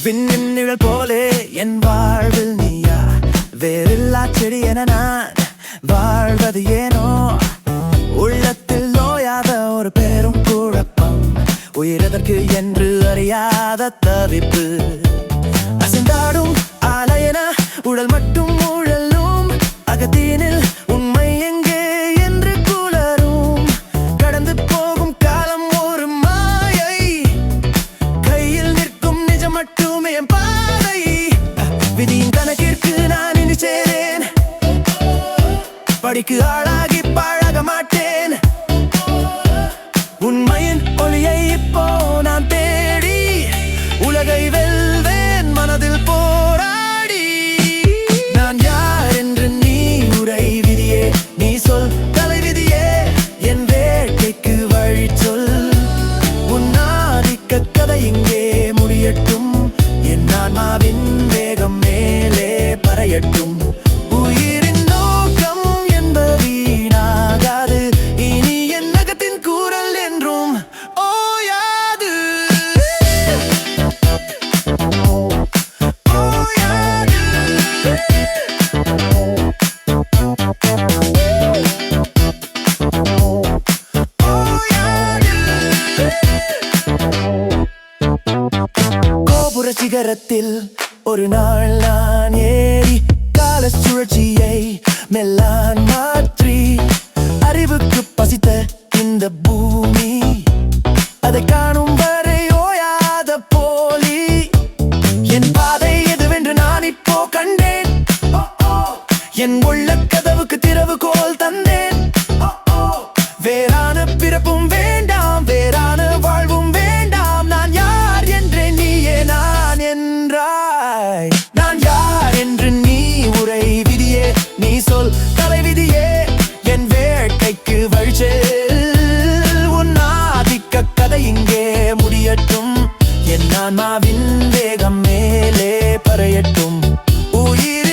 விண்ணின் நிழல் போலே என் வாழ்வில் நீயா, வேறில்லா செடி என நான் வாழ்வது ஏனோ? உள்ளத்தில் நோயாத ஒரு பெரும் குழப்பம், உயிரதற்கு என்று அறியாத தவிப்பு. அசைந்தாடும் ஆலையென உடல் மட்டும் ஊழலும், அகத்தீனில் உண்மை எங்கே என்று குளரும். கடந்து போகும் காலம் ஒரு மாயை, கையில் நிற்கும் நிஜம் மட்டுமே என் பாதை. விதியின் கணக்கிற்கு நான் இனி சேரேன், படிக்கு ஆளாகி பழக மாட்டேன். உண்மையின் ஒளியை இப்போ நான் தேடி உலகை வெல்வேன் மனதில் போராடி. நான் யார் என்று நீ உரை விதியே, நீ சொல் தலைவிதியே, என் வேட்கைக்கு வழி சொல். உன் ஆதிக்க கதை இங்கே முடியட்டும், என் ஆன்மாவின் வேகம் மேலே பறையட்டும். உயிரின் நோக்கம் என்பது வீணாகாது, இனி என் நகத்தின் கூறல் என்றும் ஓயாது. ஓயாது. ஓயாது. கோபுர சிகரத்தில் ஒரு நாள் நான் ஏறி கால சுழற்சியை மெல்லான் மாற்றி, அறிவுக்கு பசித்த இந்த பூமி அதை காணும் வரை ஓயாத போலி. என் பாதை எதுவென்று நான் இப்போ கண்டேன், என் உள்ள கதவுக்கு திறவுகோல் தந்தேன். வேறான பிறப்பும் வேண்டாம், வேறான வாழ்வும் வேண்டாம். நான் யார் என்றே நீயே நான் என்றாய். நான் யார் என்று நீ உரை விதியே, நீ சொல் தலைவிதியே, என் வேட்கைக்கு வழிச்செல். உன் ஆதிக்க கதை இங்கே முடியட்டும், என் ஆன்மாவின் வேகம் மேலே பறையட்டும். உயிர்